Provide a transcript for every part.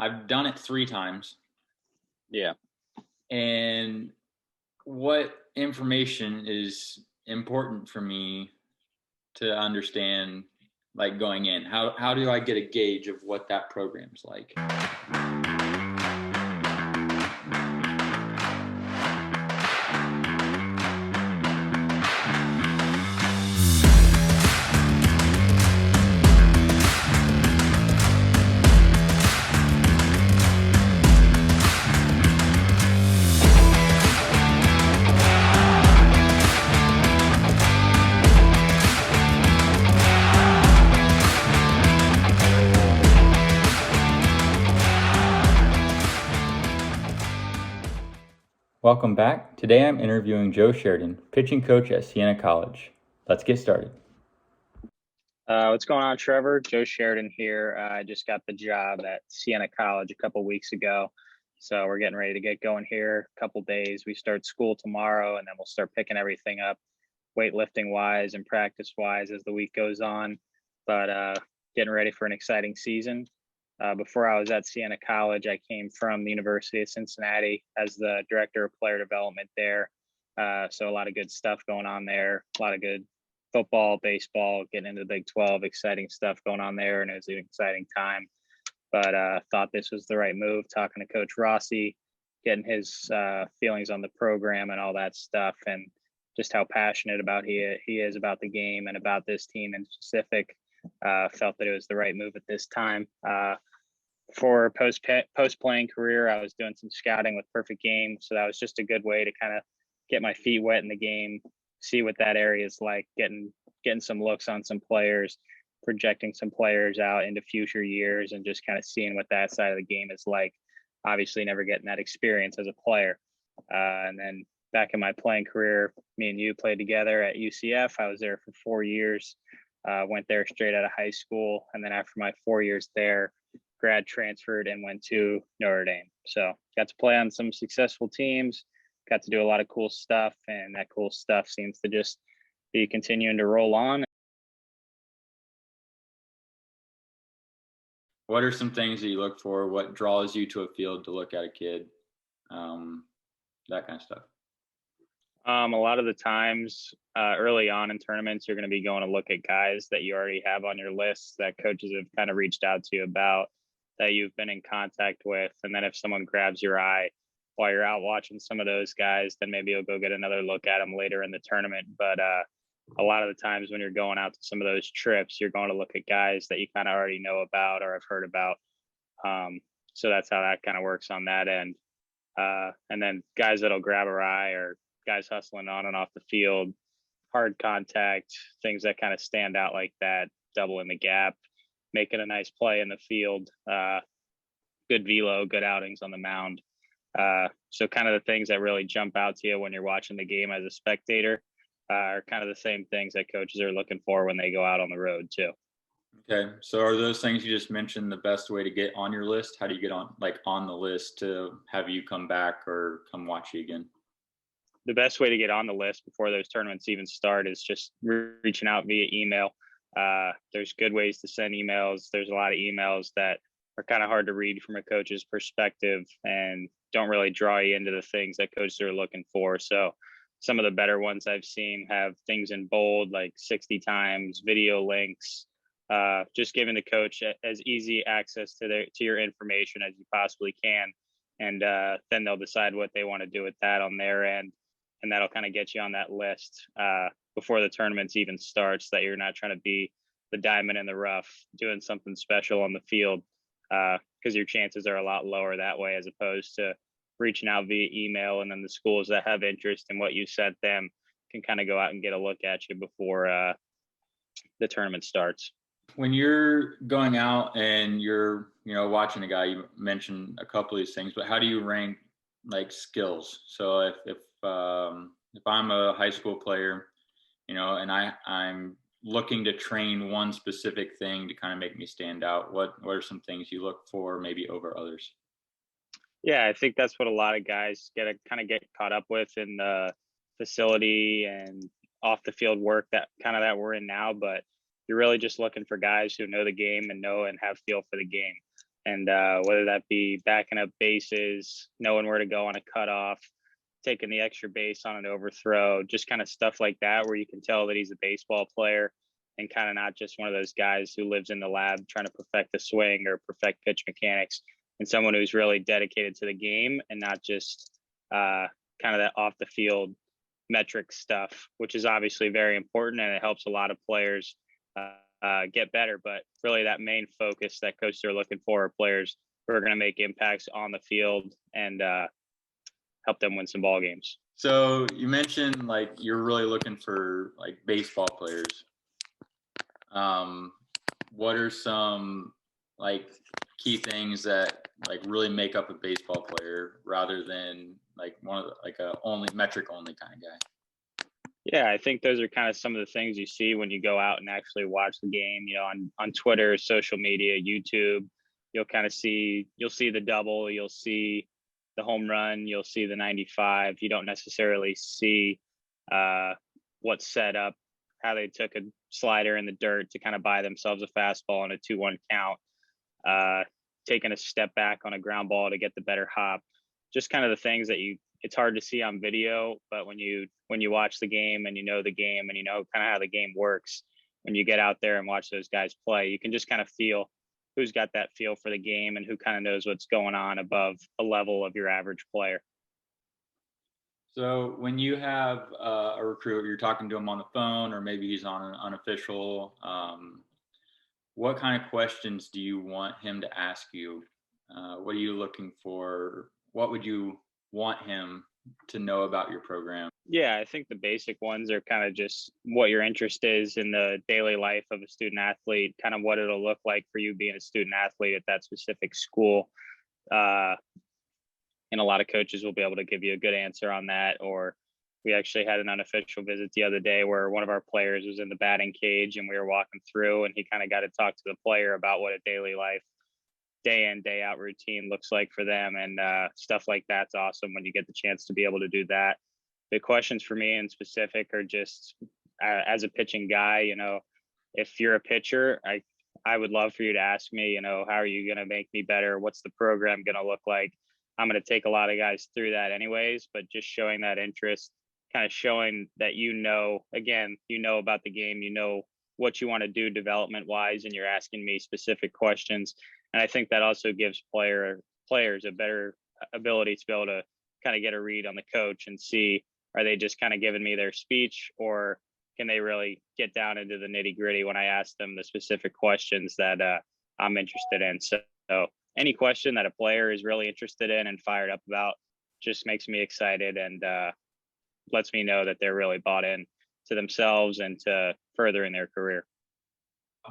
I've done it 3 times. Yeah. And what information is important for me to understand, like, going in? How do I get a gauge of what that program's like? Welcome back. Today I'm interviewing Joe Sheridan, pitching coach at Sienna College. Let's get started. What's going on, Trevor? Joe Sheridan here. I just got the job at Sienna College a couple weeks ago. So we're getting ready to get going here. A couple days. We start school tomorrow, and then we'll start picking everything up weightlifting wise and practice wise as the week goes on. But getting ready for an exciting season. Before I was at Sienna College, I came from the University of Cincinnati as the director of player development there. So a lot of good stuff going on there, a lot of good football, baseball, getting into the Big 12, exciting stuff going on there. And it was an exciting time, but thought this was the right move, talking to Coach Rossi, getting his feelings on the program and all that stuff, and just how passionate about he is about the game and about this team in specific. Felt that it was the right move at this time. For post playing career, I was doing some scouting with Perfect Game, so that was just a good way to kind of get my feet wet in the game, see what that area is like, getting some looks on some players, projecting some players out into future years, and just kind of seeing what that side of the game is like. Obviously, never getting that experience as a player. And then back in my playing career, me and you played together at UCF. I was there for 4 years. Went there straight out of high school, and then after my 4 years there, grad transferred and went to Notre Dame. So got to play on some successful teams, got to do a lot of cool stuff, and that cool stuff seems to just be continuing to roll on. What are some things that you look for? What draws you to a field to look at a kid? That kind of stuff. A lot of the times early on in tournaments, you're going to be going to look at guys that you already have on your list that coaches have kind of reached out to you about, that you've been in contact with. And then if someone grabs your eye while you're out watching some of those guys, then maybe you'll go get another look at them later in the tournament. But a lot of the times when you're going out to some of those trips, you're going to look at guys that you kind of already know about or have heard about. So that's how that kind of works on that end. And then guys that'll grab our eye or guys hustling on and off the field, hard contact, things that kind of stand out like that, doubling the gap, making a nice play in the field, good velo, good outings on the mound. So kind of the things that really jump out to you when you're watching the game as a spectator are kind of the same things that coaches are looking for when they go out on the road too. Okay. So are those things you just mentioned the best way to get on your list? How do you get on the list to have you come back or come watch you again? The best way to get on the list before those tournaments even start is just reaching out via email. There's good ways to send emails. There's a lot of emails that are kind of hard to read from a coach's perspective and don't really draw you into the things that coaches are looking for. So some of the better ones I've seen have things in bold, like 60 times, video links, just giving the coach as easy access to your information as you possibly can. And then they'll decide what they want to do with that on their end. And that'll kind of get you on that list before the tournaments even starts, that you're not trying to be the diamond in the rough, doing something special on the field, because your chances are a lot lower that way, as opposed to reaching out via email. And then the schools that have interest in what you sent them can kind of go out and get a look at you before the tournament starts. When you're going out and you're, watching a guy, you mentioned a couple of these things, but how do you rank like skills? So if I'm a high school player, and I'm looking to train one specific thing to kind of make me stand out, what are some things you look for maybe over others? Yeah, I think that's what a lot of guys get caught up with in the facility and off the field work that we're in now. But you're really just looking for guys who know the game and know and have feel for the game. And whether that be backing up bases, knowing where to go on a cutoff, taking the extra base on an overthrow, just kind of stuff like that, where you can tell that he's a baseball player and kind of not just one of those guys who lives in the lab trying to perfect the swing or perfect pitch mechanics, and someone who's really dedicated to the game and not just kind of that off the field metric stuff, which is obviously very important and it helps a lot of players get better. But really, that main focus that coaches are looking for are players who are going to make impacts on the field and help them win some ball games. So you mentioned like you're really looking for like baseball players. What are some like key things that like really make up a baseball player rather than like one of the, like a only metric only kind of guy? Yeah, I think those are kind of some of the things you see when you go out and actually watch the game. You know, on Twitter, social media, YouTube, you'll see the double, you'll see the home run, you'll see the 95. You don't necessarily see what's set up, how they took a slider in the dirt to kind of buy themselves a fastball on a 2-1 count, taking a step back on a ground ball to get the better hop. Just kind of the things that it's hard to see on video, but when you watch the game and you know the game and you know kind of how the game works, when you get out there and watch those guys play, you can just kind of feel who's got that feel for the game and who kind of knows what's going on above a level of your average player. So when you have a recruit, you're talking to him on the phone, or maybe he's on an unofficial. What kind of questions do you want him to ask you? What are you looking for? What would you want him to know about your program? Yeah, I think the basic ones are kind of just what your interest is in the daily life of a student athlete, kind of what it'll look like for you being a student athlete at that specific school. And a lot of coaches will be able to give you a good answer on that. Or we actually had an unofficial visit the other day where one of our players was in the batting cage and we were walking through and he kind of got to talk to the player about what a daily life, day in, day out routine looks like for them. And stuff like that's awesome when you get the chance to be able to do that. The questions for me in specific are just as a pitching guy, you know, if you're a pitcher, I would love for you to ask me, you know, how are you going to make me better? What's the program going to look like? I'm going to take a lot of guys through that anyways, but just showing that interest, kind of showing that, you know, again, you know about the game, you know what you want to do development wise, and you're asking me specific questions. And I think that also gives players a better ability to be able to kind of get a read on the coach and see, are they just kind of giving me their speech, or can they really get down into the nitty gritty when I ask them the specific questions that I'm interested in. So any question that a player is really interested in and fired up about just makes me excited and lets me know that they're really bought in to themselves and to furthering their career.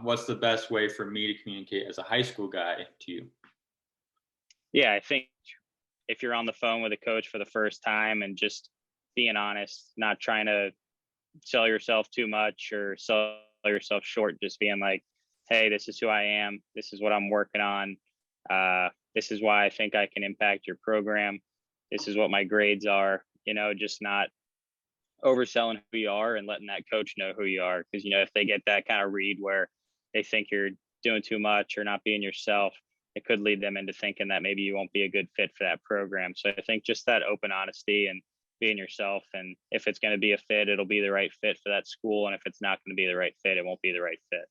What's the best way for me to communicate as a high school guy to you? Yeah, I think if you're on the phone with a coach for the first time and just being honest, not trying to sell yourself too much or sell yourself short, just being like, hey, this is who I am. This is what I'm working on. This is why I think I can impact your program. This is what my grades are, you know, just not overselling who you are and letting that coach know who you are. Because, you know, if they get that kind of read where they think you're doing too much or not being yourself, it could lead them into thinking that maybe you won't be a good fit for that program. So I think just that open honesty and being yourself, and if it's going to be a fit, it'll be the right fit for that school. And if it's not going to be the right fit, it won't be the right fit.